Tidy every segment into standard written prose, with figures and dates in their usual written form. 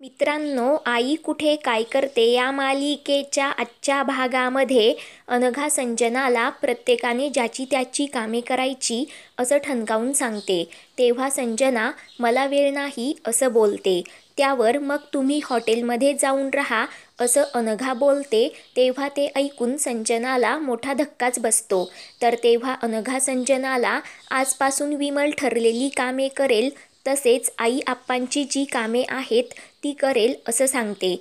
मित्रांनो, आई कुठे काय करते या मालिकेच्या आजच्या भागामध्ये अनघा संजनाला प्रत्येकाने ज्याची त्याची कामे करायची असं ठणकावून सांगते. तेव्हा संजना मला वेळ नाही असं बोलते. त्यावर मग तुम्ही हॉटेलमध्ये जाऊन राहा असं अनघा बोलते. तेव्हा ते ऐकून संजनाला मोठा धक्काच बसतो. तर तेव्हा अनघा संजनाला आजपासून विमल ठरलेली कामे करेल, तसेच आई आप्पांची जी कामे आहेत ती करेल असं सांगते.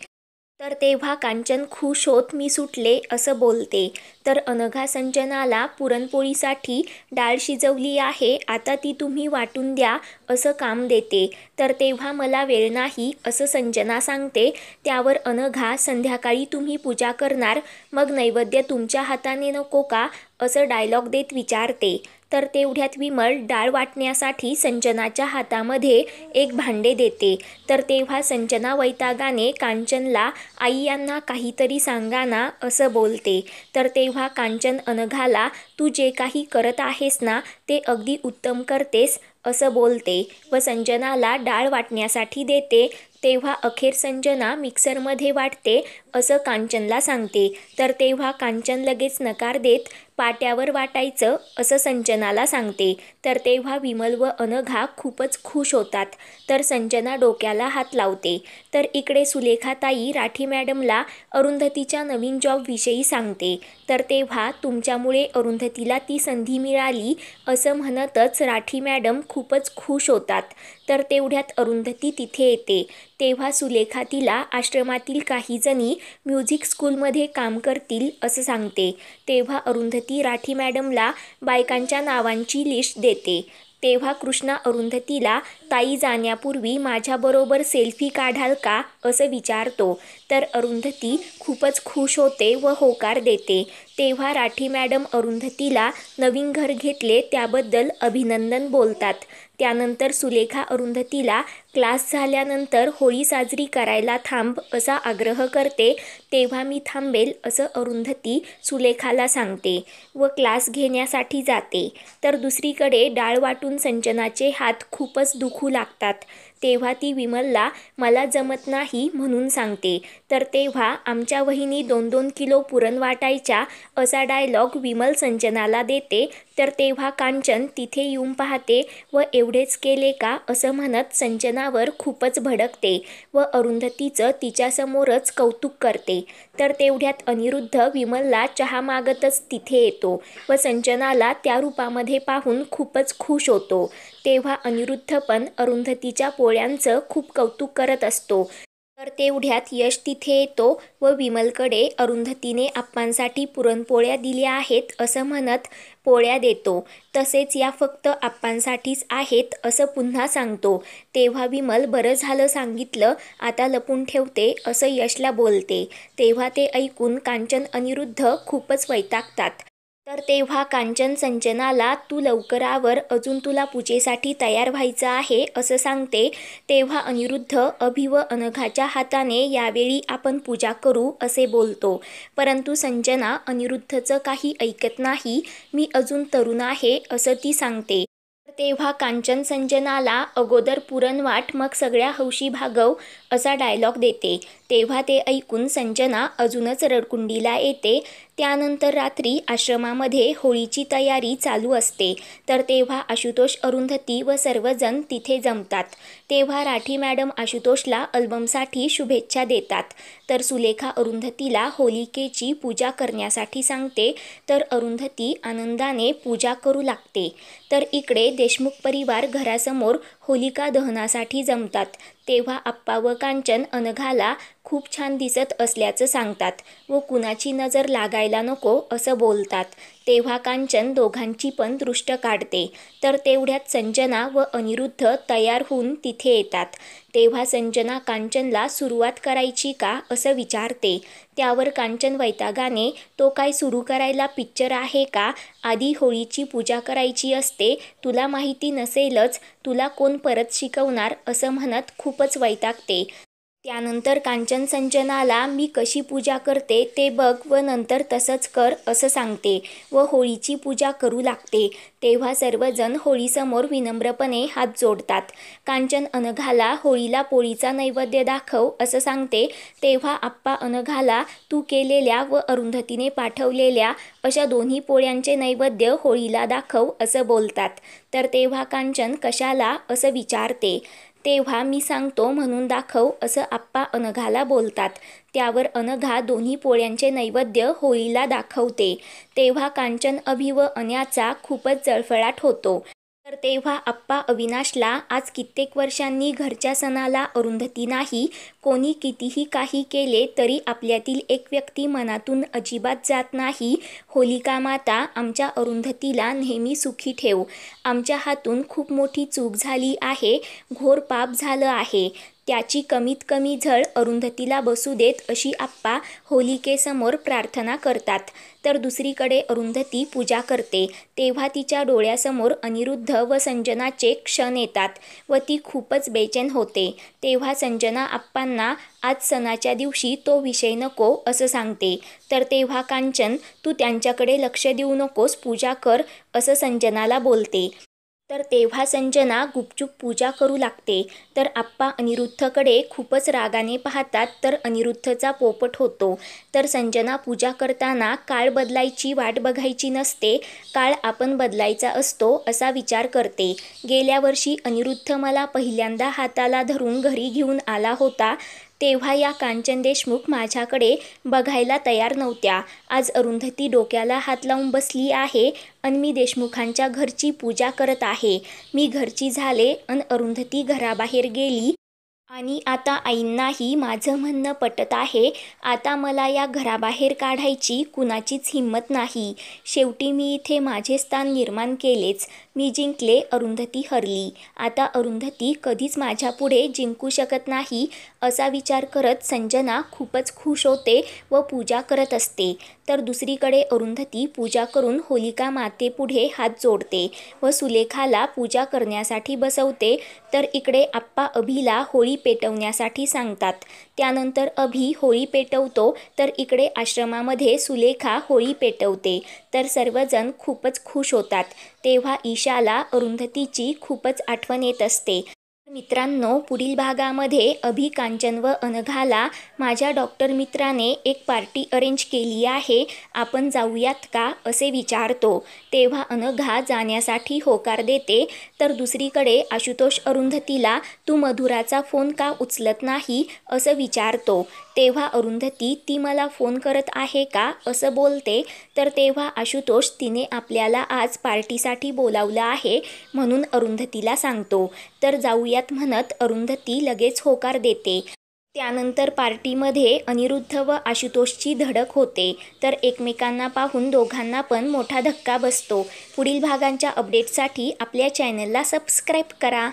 तर तेव्हा कांचन खुश होत मी सुटले असं बोलते. तर अनघा संजनाला पुरणपोळीसाठी डाळ शिजवली आहे, आता ती तुम्ही वाटून द्या असं काम देते. तर तेव्हा मला वेळ नाही असं संजना सांगते. त्यावर अनघा संध्याकाळी तुम्ही पूजा करणार, मग नैवेद्य तुमच्या हाताने नको का असं डायलॉग देत विचारते. तर तेवढ्यात विमल डाळ वाटण्यासाठी संजनाच्या हातामध्ये एक भांडे देते. तर तेव्हा संजना वैतागाने कांचनला आई यांना काहीतरी सांगा ना असं बोलते. तर तेव्हा कांचन अनघाला तू जे काही करत आहेस ना ते अगदी उत्तम करतेस असं बोलते व संजनाला डाळ वाटण्यासाठी देते. तेव्हा अखेर संजना मिक्सरमध्ये वाटते असं कांचनला सांगते. तर तेव्हा कांचन लगेच नकार देत पाट्यावर वाटायचं असं संजनाला सांगते. तर तेव्हा विमल व अनघा खूपच खुश होतात. तर संजना डोक्याला हात लावते. तर इकडे सुलेखाताई राठी मॅडमला अरुंधतीच्या नवीन जॉबविषयी सांगते. तर तेव्हा तुमच्यामुळे अरुंधतीला ती संधी मिळाली असं म्हणतच राठी मॅडम खूपच खुश होतात. तर तेवढ्यात अरुंधती तिथे येते. तेव्हा सुलेखा तिला आश्रमातील काही जणी म्युझिक स्कूलमध्ये काम करतील असं सांगते. तेव्हा अरुंधती राठी मॅडमला बायकांच्या नावांची लिस्ट देते. तेव्हा कृष्णा अरुंधतीला ताई जाण्यापूर्वी माझ्याबरोबर सेल्फी काढाल का असं विचारतो. तर अरुंधती खूपच खुश होते व होकार देते. तेव्हा राठी मॅडम अरुंधतीला नवीन घर घेतले त्याबद्दल अभिनंदन बोलतात. त्यानंतर सुलेखा अरुंधतीला क्लास झाल्यानंतर होळी साजरी करायला थांब असा आग्रह करते. तेव्हा मी थांबेल असं अरुंधती सुलेखाला सांगते व क्लास घेण्यासाठी जाते. तर दुसरीकडे डाळ वाटून संजनाचे हात खूपच दुखू लागतात. तेव्हा ती विमलला मला जमत नाही म्हणून सांगते. तर तेव्हा आमच्या वहिनी 2-2 किलो पुरण वाटायच्या असा डायलॉग विमल संजनाला देते. तर तेव्हा कांचन तिथे येऊन पाहते व एवढेच केले का असं म्हणत संजनावर खूपच भडकते व अरुंधतीचं तिच्यासमोरच कौतुक करते. तर तेवढ्यात अनिरुद्ध विमलला चहा मागतच तिथे येतो व संजनाला त्या रूपामध्ये पाहून खूपच खुश होतो. तेव्हा अनिरुद्ध पण अरुंधतीच्या पोळ्यांचं खूप कौतुक करत असतो. तर तेवढ्यात यश तिथे येतो व विमलकडे अरुंधतीने आप्पांसाठी पुरणपोळ्या दिल्या आहेत असं म्हणत पोळ्या देतो. तसेच या फक्त आप्पांसाठीच आहेत असं पुन्हा सांगतो. तेव्हा विमल बरं झालं सांगितलं, आता लपून ठेवते असं यशला बोलते. तेव्हा ते ऐकून कांचन अनिरुद्ध खूपच वैतागतात. तर तेव्हा कांचन संजनाला तू लवकर आवर, अजून तुला पूजेसाठी तयार व्हायचं आहे असं सांगते. तेव्हा अनिरुद्ध अभि व अनघाच्या हाताने यावेळी आपण पूजा करू असे बोलतो. परंतु संजना अनिरुद्धचं काही ऐकत नाही. मी अजून तरुण आहे असं ती सांगते. तेव्हा कांचन संजनाला अगोदर पुरण वाट मग सगळ्या हौशी भागव असा डायलॉग देते. तेव्हा ते ऐकून संजना अजूनच रडकुंडीला येते. त्यानंतर रात्री आश्रमामध्ये होळीची तयारी चालू असते. तर तेव्हा आशुतोष अरुंधती व सर्वजण तिथे जमतात. तेव्हा राठी मॅडम आशुतोषला अल्बमसाठी शुभेच्छा देतात. तर सुलेखा अरुंधतीला होलिकेची पूजा करण्यासाठी सांगते. तर अरुंधती आनंदाने पूजा करू लागते. तर इकडे देशमुख परिवार घरासमोर होलिका दहनासाठी जमतात. तेव्हा आप्पा व कांचन अनघाला खूप छान दिसत असल्याचं सांगतात व कुणाची नजर लागायला नको असं बोलतात. तेव्हा कांचन दोघांची पण दृष्ट काढते. तर तेवढ्यात संजना व अनिरुद्ध तयार होऊन तिथे येतात. तेव्हा संजना कांचनला सुरुवात करायची का असं विचारते. त्यावर कांचन वैतागाने तो काय सुरू करायला पिक्चर आहे का, आधी होळीची पूजा करायची असते, तुला माहिती नसेलच, तुला कोण परत शिकवणार असं म्हणत खूपच वैतागते. त्यानंतर कांचन संजनाला मी कशी पूजा करते ते बघ व नंतर तसंच कर असं सांगते व होळीची पूजा करू लागते. तेव्हा सर्वजण होळीसमोर विनम्रपणे हात जोडतात. कांचन अनघाला होळीला पोळीचा नैवेद्य दाखव असं सांगते. तेव्हा आप्पा अनघाला तू केलेल्या व अरुंधतीने पाठवलेल्या अशा दोन्ही पोळ्यांचे नैवेद्य होळीला दाखव असं बोलतात. तर तेव्हा कांचन कशाला असं विचारते. तेव्हा मी सांगतो म्हणून दाखव असं आप्पा अनघाला बोलतात. त्यावर अनघा दोन्ही पोळ्यांचे नैवेद्य होळीला दाखवते. तेव्हा कांचन अभि व अन्याचा खूपच जळफळाट होतो. तर तेव्हा आप्पा अविनाशला आज कित्येक वर्षांनी घरच्या सणाला अरुंधती नाही. कोणी कितीही काही केले तरी आपल्यातील एक व्यक्ती मनातून अजिबात जात नाही. होलिका माता आमच्या अरुंधतीला नेहमी सुखी ठेव. आमच्या हातून खूप मोठी चूक झाली आहे, घोर पाप झालं आहे. त्याची कमीत कमी झळ अरुंधतीला बसू देत अशी आप्पा होलिकेसमोर प्रार्थना करतात. तर दुसरीकडे अरुंधती पूजा करते. तेव्हा तिच्या डोळ्यासमोर अनिरुद्ध व संजनाचे क्षण येतात व ती खूपच बेचैन होते. तेव्हा संजना आप्पांना आज सणाच्या दिवशी तो विषय नको असं सांगते. तर तेव्हा कांचन तू त्यांच्याकडे लक्ष देऊ नकोस, पूजा कर असं संजनाला बोलते. तर तेव्हा संजना गुपचूप पूजा करू लागते. तर आप्पा अनिरुद्धकडे खूपच रागाने पाहतात. तर अनिरुद्धचा पोपट होतो. तर संजना पूजा करताना काळ बदलायची वाट बघायची नसते, काळ आपण बदलायचा असतो असा विचार करते. गेल्या वर्षी अनिरुद्ध मला पहिल्यांदा हाताला धरून घरी घेऊन आला होता. तेव्हा या कांचन देशमुख माझ्याकडे बघायला तयार नव्हत्या. आज अरुंधती डोक्याला हात लावून बसली आहे अन मी देशमुखांच्या घरची पूजा करत आहे. मी घरची झाले अन अरुंधती घराबाहेर गेली आणि आता आईंनाही माझं म्हणणं पटत आहे. आता मला या घराबाहेर काढायची कुणाचीच हिंमत नाही. शेवटी मी इथे माझे स्थान निर्माण केलेच. मी जिंकले, अरुंधती हरली. आता अरुंधती कधीच माझ्यापुढे जिंकू शकत नाही असा विचार करत संजना खूपच खुश होते व पूजा करत असते. तर दुसरीकडे अरुंधती पूजा करून होलिका मातेपुढे हात जोडते व सुलेखाला पूजा करण्यासाठी बसवते. तर इकडे आप्पा अभिला होळी पेटवण्यासाठी सांगतात. त्यानंतर अभि होळी पेटवतो. तर इकडे आश्रमामध्ये सुलेखा होळी पेटवते. तर सर्वजण खूपच खुश होतात. तेव्हा ईशाला अरुंधतीची खूपच आठवण येत असते. मित्रांनो, पुढील भागामध्ये अभि कांचन व अनघाला माझ्या डॉक्टर मित्राने एक पार्टी अरेंज केली आहे, आपण जाऊयात का असे विचारतो. तेव्हा अनघा जाण्यासाठी होकार देते. तर दुसरीकडे आशुतोष अरुंधतीला तू मधुराचा फोन का उचलत नाही असं विचारतो. तेव्हा अरुंधती ती मला फोन करत आहे का असं बोलते. तर तेव्हा आशुतोष तिने आपल्याला आज पार्टीसाठी बोलावलं आहे म्हणून अरुंधतीला सांगतो. तर जाऊयात म्हणत अरुंधती लगेच होकार देते. त्यानंतर पार्टीमध्ये अनिरुद्ध व आशुतोषची धडक होते. तर एकमेकांना पाहून दोघांना पण मोठा धक्का बसतो. पुढील भागांच्या अपडेटसाठी आपल्या चॅनलला सबस्क्राईब करा.